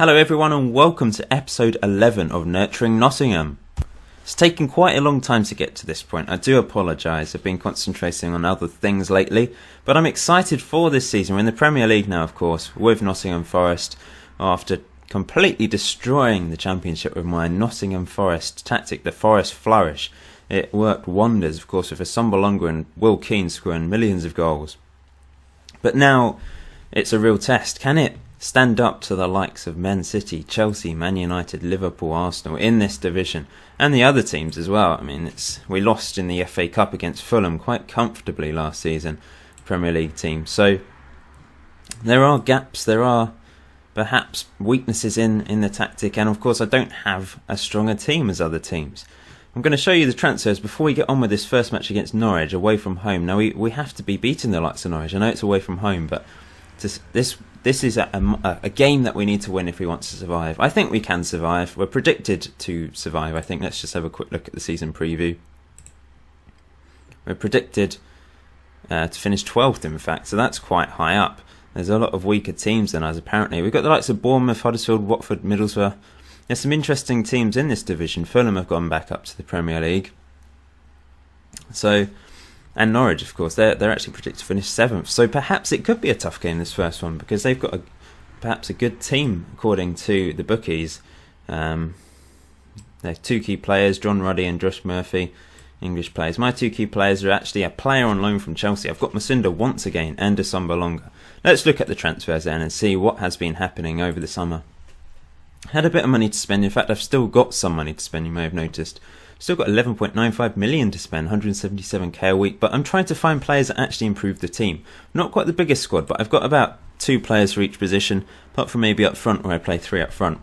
Hello everyone and welcome to episode 11 of Nurturing Nottingham. It's taken quite a long time to get to this point. I do apologise, I've been concentrating on other things lately, but I'm excited for this season. We're in the Premier League now, of course, with Nottingham Forest, after completely destroying the Championship with my Nottingham Forest tactic, the Forest Flourish. It worked wonders, of course, with Asombalonga and Will Keane scoring millions of goals. But now it's a real test. Can it stand up to the likes of Man City, Chelsea, Man United, Liverpool, Arsenal in this division, and the other teams as well? I mean, we lost in the FA Cup against Fulham quite comfortably last season, Premier League team. So there are gaps, there are perhaps weaknesses in the tactic, and of course I don't have as strong a team as other teams. I'm going to show you the transfers before we get on with this first match against Norwich, away from home. Now we have to be beating the likes of Norwich. I know it's away from home, but this is a game that we need to win if we want to survive. I think we can survive. We're predicted to survive, I think. Let's just have a quick look at the season preview. We're predicted to finish 12th, in fact, so that's quite high up. There's a lot of weaker teams than us, apparently. We've got the likes of Bournemouth, Huddersfield, Watford, Middlesbrough. There's some interesting teams in this division. Fulham have gone back up to the Premier League. And Norwich, of course, they're actually predicted to finish 7th. So perhaps it could be a tough game, this first one, because they've got perhaps a good team, according to the bookies. They have two key players, John Ruddy and Josh Murphy, English players. My two key players are actually a player on loan from Chelsea. I've got Masunda once again and Asombalonga. Let's look at the transfers then and see what has been happening over the summer. Had a bit of money to spend. In fact, I've still got some money to spend, you may have noticed. Still got 11.95 million to spend, 177k a week, but I'm trying to find players that actually improve the team. Not quite the biggest squad, but I've got about 2 players for each position, apart from maybe up front where I play 3 up front.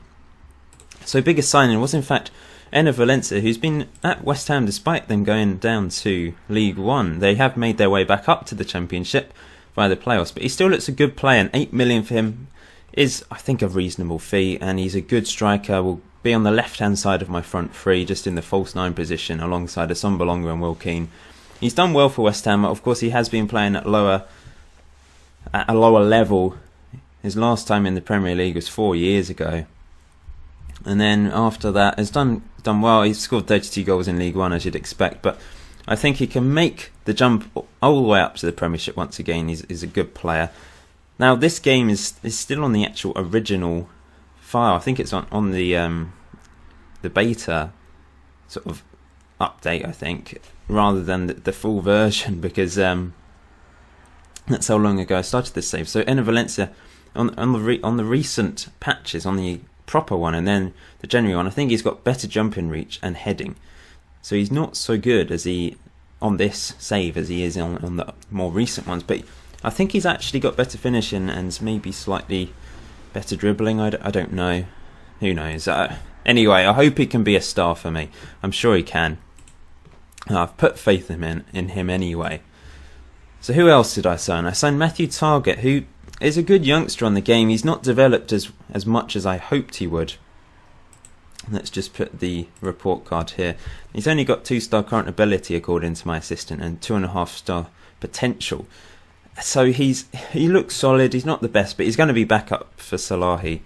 So biggest signing was in fact Enner Valencia, who's been at West Ham despite them going down to League One. They have made their way back up to the Championship via the playoffs, but he still looks a good player, and 8 million for him is, I think, a reasonable fee, and he's a good striker. Will be on the left-hand side of my front three, just in the false 9 position, alongside Asombalonga and Will Keane. He's done well for West Ham. Of course, he has been playing at a lower level. His last time in the Premier League was 4 years ago, and then after that has done well. He's scored 32 goals in League One, as you'd expect, but I think he can make the jump all the way up to the Premiership once again. He's a good player. Now, this game is still on the actual original file. I think it's on the beta sort of update, I think, rather than the full version, because that's how long ago I started this save. So Enner Valencia on the recent patches, on the proper one and then the January one, I think he's got better jumping reach and heading. So he's not so good as he on this save as he is on the more recent ones, but I think he's actually got better finishing and maybe slightly better dribbling. I don't know. Who knows? Anyway, I hope he can be a star for me. I'm sure he can. I've put faith in him anyway. So who else did I sign? I signed Matthew Targett, who is a good youngster on the game. He's not developed as much as I hoped he would. Let's just put the report card here. He's only got 2-star current ability, according to my assistant, and 2.5-star potential. So he looks solid. He's not the best, but he's going to be back up for Salahi.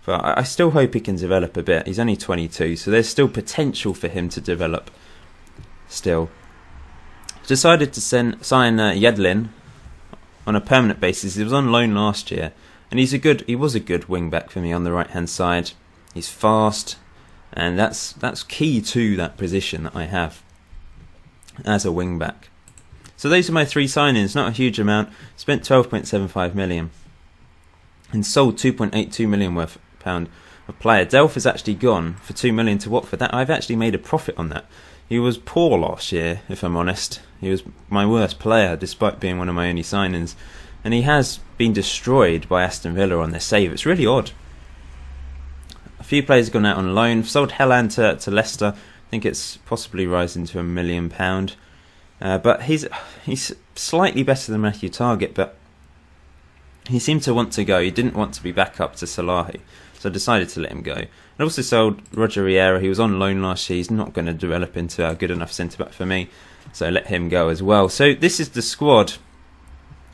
But I still hope he can develop a bit. He's only 22, so there's still potential for him to develop still. Decided to sign Yedlin on a permanent basis. He was on loan last year, and he was a good wing back for me on the right hand side. He's fast, and that's key to that position that I have as a wing back. So those are my 3 signings, not a huge amount. Spent 12.75 million and sold 2.82 million worth pound of player. Delph has actually gone for 2 million to Watford. That I've actually made a profit on that. He was poor last year, if I'm honest. He was my worst player, despite being one of my only signings, and he has been destroyed by Aston Villa on their save. It's really odd. A few players have gone out on loan. Sold Helland to Leicester. I think it's possibly rising to £1 million. But he's slightly better than Matthew Targett, but he seemed to want to go. He didn't want to be back up to Salahi, so I decided to let him go. I also sold Roger Riera. He was on loan last year. He's not going to develop into a good enough centre-back for me, so I let him go as well. So this is the squad.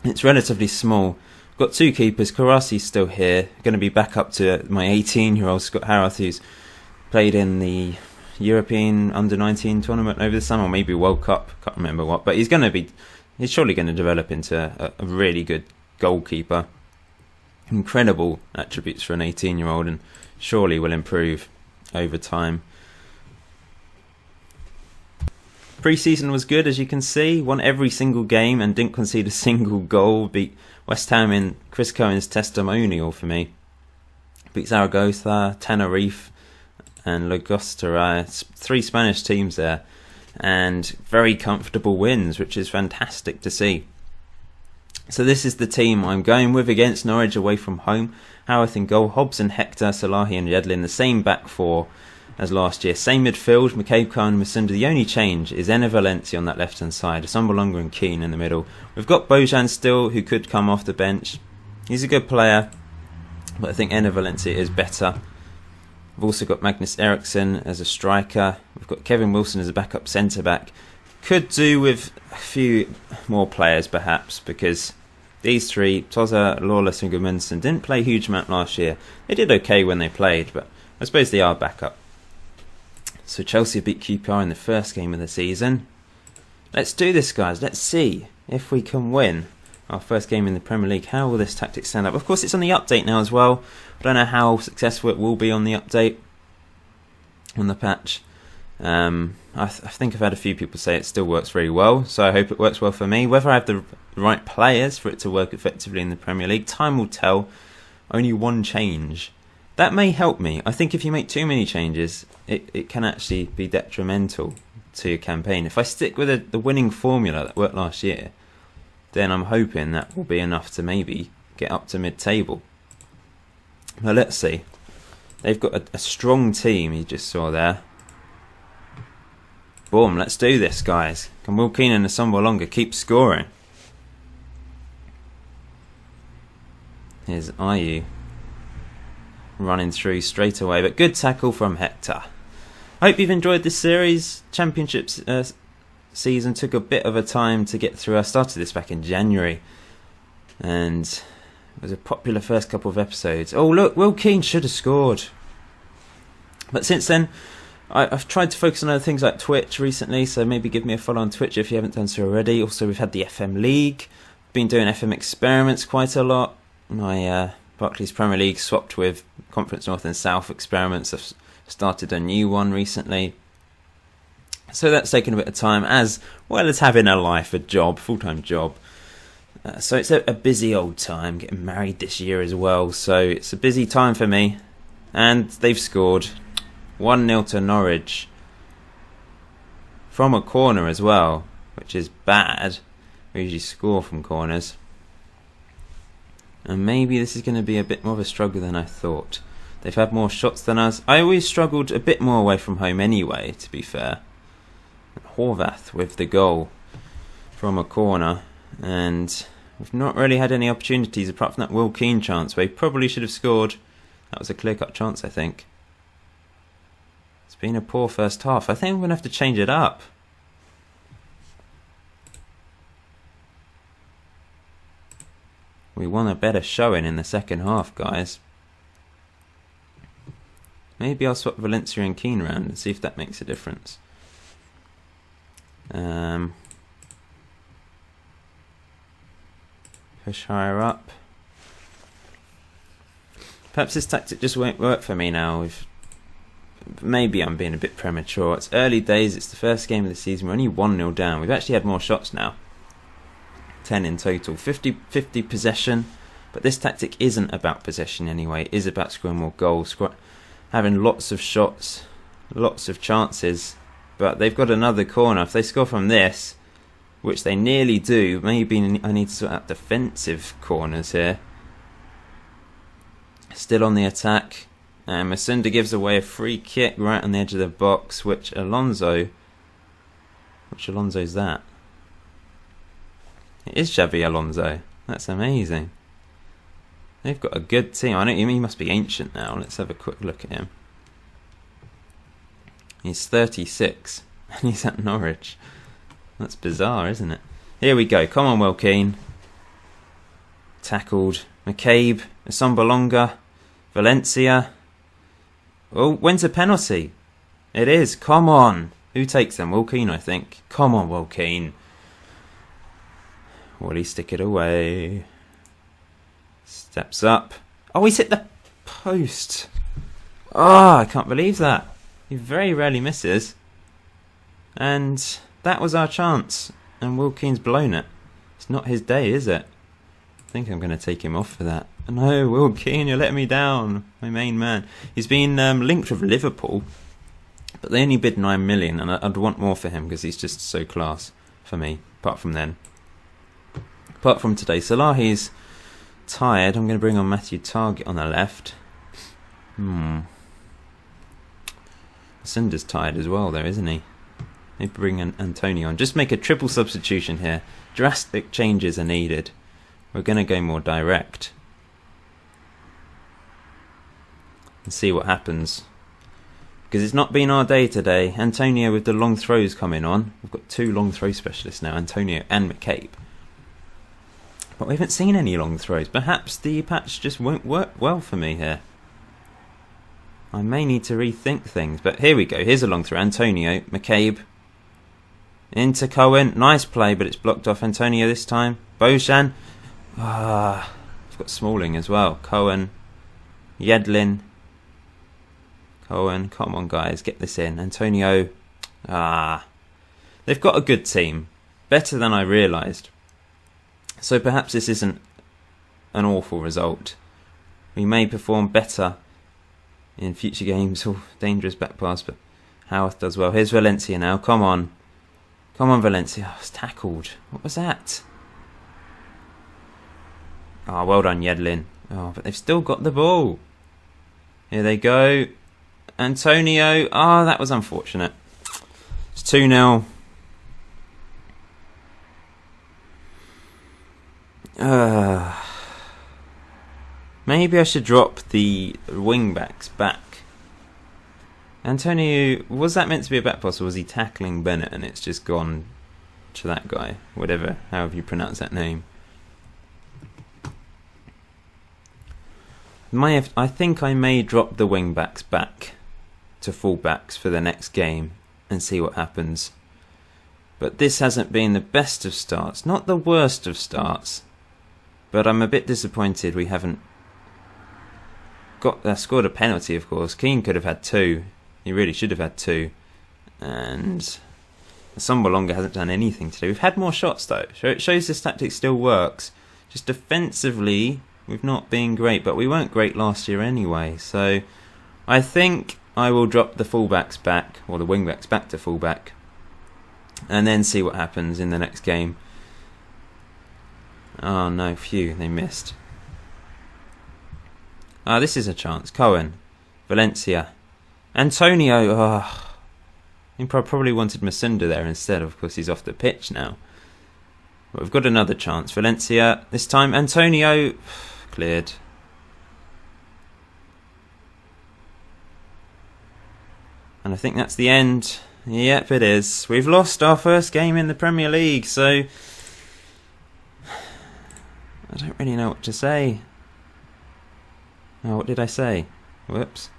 It's relatively small. Got two keepers. Karasi's still here. Going to be back up to my 18-year-old Scott Harrath, who's played in the European Under-19 tournament over the summer, or maybe World Cup. Can't remember what. But he's surely going to develop into a really good goalkeeper. Incredible attributes for an 18-year-old, and surely will improve over time. Pre-season was good, as you can see. Won every single game and didn't concede a single goal. Beat West Ham in Chris Cohen's testimonial for me. Beat Zaragoza, Tenerife and Lagostera. 3 Spanish teams there. And very comfortable wins, which is fantastic to see. So this is the team I'm going with against Norwich away from home. Harrath in goal, Hobson, Hector, Salahi and Yedlin. The same back four as last year. Same midfield, McCabe, Cohen and Masunda. The only change is Enner Valencia on that left-hand side. Assombalonga and Keane in the middle. We've got Bojan still, who could come off the bench. He's a good player, but I think Enner Valencia is better. We've also got Magnus Eriksson as a striker. We've got Kevin Wilson as a backup centre-back. Could do with a few more players, perhaps, because these three, Toza, Lawless and Gudmundsson, didn't play a huge amount last year. They did okay when they played, but I suppose they are backup. So Chelsea beat QPR in the first game of the season. Let's do this, guys. Let's see if we can win our first game in the Premier League. How will this tactic stand up? Of course, it's on the update now as well. I don't know how successful it will be on the update, on the patch. I think I've had a few people say it still works very well, so I hope it works well for me. Whether I have the right players for it to work effectively in the Premier League, time will tell. Only one change. That may help me. I think if you make too many changes, it can actually be detrimental to your campaign. If I stick with the winning formula that worked last year, then I'm hoping that will be enough to maybe get up to mid-table. Well, let's see. They've got a strong team, you just saw there. Boom, let's do this, guys. Can Will Keane and Assombalonga keep scoring? Here's Ayew running through straight away, but good tackle from Hector. I hope you've enjoyed this series. Championships season took a bit of a time to get through. I started this back in January, and it was a popular first couple of episodes. Oh look, Will Keane should have scored. But since then, I've tried to focus on other things like Twitch recently, so maybe give me a follow on Twitch if you haven't done so already. Also, we've had the FM League. Been doing FM experiments quite a lot. My Barclays Premier League swapped with Conference North and South experiments. I've started a new one recently. So that's taken a bit of time, as well as having a life, a job, full-time job. So it's a busy old time, getting married this year as well. So it's a busy time for me. And they've scored 1-0 to Norwich. From a corner as well, which is bad. We usually score from corners. And maybe this is going to be a bit more of a struggle than I thought. They've had more shots than us. I always struggled a bit more away from home anyway, to be fair. Horvath with the goal from a corner. And we've not really had any opportunities apart from that Will Keane chance where he probably should have scored. That was a clear-cut chance, I think. It's been a poor first half. I think I'm going to have to change it up. We want a better showing in the second half, guys. Maybe I'll swap Valencia and Keane around and see if that makes a difference. Push higher up. Perhaps this tactic just won't work for me now. Maybe I'm being a bit premature. It's early days. It's the first game of the season. We're only 1-0 down. We've actually had more shots now. 10 in total. 50-50 possession. But this tactic isn't about possession anyway. It is about scoring more goals. Having lots of shots. Lots of chances. But they've got another corner. If they score from this, which they nearly do, maybe I need to sort out defensive corners here. Still on the attack. And Masunda gives away a free kick right on the edge of the box, which Alonso's that? It is Xabi Alonso. That's amazing. They've got a good team. I know he must be ancient now. Let's have a quick look at him. He's 36 and he's at Norwich. That's bizarre, isn't it? Here we go. Come on, Will Keane. Tackled. McCabe, Asombalonga, Valencia. Oh, when's a penalty? It is. Come on. Who takes them? Will Keane, I think. Come on, Will Keane. Will he stick it away? Steps up. Oh, he's hit the post. Oh, I can't believe that. He very rarely misses. And that was our chance. And Will Keane's blown it. It's not his day, is it? I think I'm going to take him off for that. No, Will Keane, you're letting me down. My main man. He's been linked with Liverpool, but they only bid 9 million, and I'd want more for him because he's just so class for me. Apart from then. Apart from today. Salahi's tired. I'm going to bring on Matthew Target on the left. Cinder's tired as well there, isn't he? Maybe bring Antonio on. Just make a triple substitution here. Drastic changes are needed. We're going to go more direct. And see what happens. Because it's not been our day today. Antonio with the long throws coming on. We've got 2 long throw specialists now. Antonio and McCabe. But we haven't seen any long throws. Perhaps the patch just won't work well for me here. I may need to rethink things. But here we go. Here's a long throw. Antonio, McCabe. Into Cohen. Nice play, but it's blocked off. Antonio this time. Bojan. I've got Smalling as well. Cohen. Yedlin. Cohen. Come on, guys. Get this in. Antonio. They've got a good team. Better than I realised. So perhaps this isn't an awful result. We may perform better in future games. Oh, dangerous back pass, but Howarth does well. Here's Valencia now. Come on. Come on, Valencia. Oh, it's tackled. What was that? Oh, well done, Yedlin. Oh, but they've still got the ball. Here they go. Antonio. Oh, that was unfortunate. It's 2-0. Maybe I should drop the wing-backs back. Antonio, was that meant to be a back pass, or was he tackling Bennett and it's just gone to that guy? Whatever, however you pronounce that name. I think I may drop the wing-backs back to full-backs for the next game and see what happens. But this hasn't been the best of starts, not the worst of starts. But I'm a bit disappointed we haven't scored a penalty, of course. Keane could have had 2. He really should have had 2. And Sombalonga hasn't done anything today. We've had more shots, though. So it shows this tactic still works. Just defensively, we've not been great. But we weren't great last year anyway. So I think I will drop the fullbacks back, or the wingbacks back to fullback. And then see what happens in the next game. Oh no, phew, they missed. This is a chance. Cohen. Valencia. Antonio. He probably wanted Masunda there instead. Of course, he's off the pitch now. But we've got another chance. Valencia. This time, Antonio. Cleared. And I think that's the end. Yep, it is. We've lost our first game in the Premier League, so I don't really know what to say. Oh, what did I say? Whoops.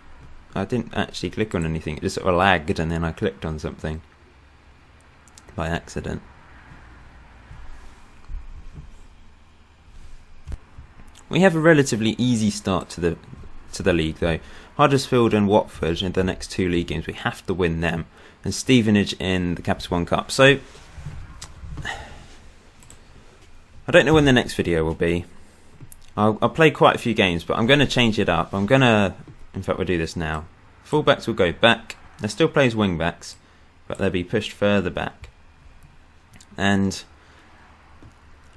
I didn't actually click on anything. It just sort of lagged and then I clicked on something by accident. We have a relatively easy start to the league though. Huddersfield and Watford in the next 2 league games. We have to win them. And Stevenage in the Capital One Cup. So I don't know when the next video will be. I'll play quite a few games, but I'm going to change it up. In fact, we'll do this now. Fullbacks will go back. They'll still play as wingbacks, but they'll be pushed further back. And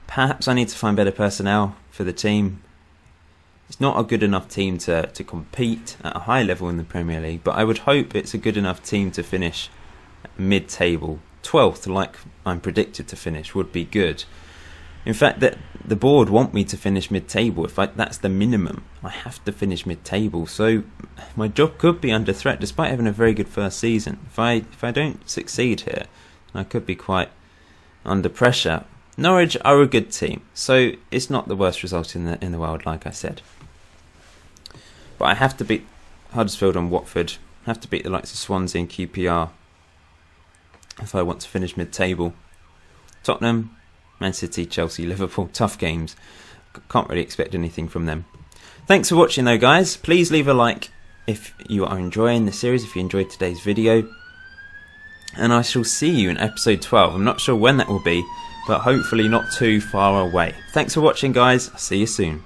perhaps I need to find better personnel for the team. It's not a good enough team to compete at a high level in the Premier League, but I would hope it's a good enough team to finish mid-table. 12th, like I'm predicted to finish, would be good. In fact, that the board want me to finish mid-table. That's the minimum. I have to finish mid-table. So my job could be under threat, despite having a very good first season. If I don't succeed here, I could be quite under pressure. Norwich are a good team, so it's not the worst result in the world, like I said. But I have to beat Huddersfield and Watford. I have to beat the likes of Swansea and QPR if I want to finish mid-table. Tottenham, Man City, Chelsea, Liverpool, tough games. Can't really expect anything from them. Thanks for watching though, guys. Please leave a like if you are enjoying the series, if you enjoyed today's video. And I shall see you in episode 12. I'm not sure when that will be, but hopefully not too far away. Thanks for watching, guys. I'll see you soon.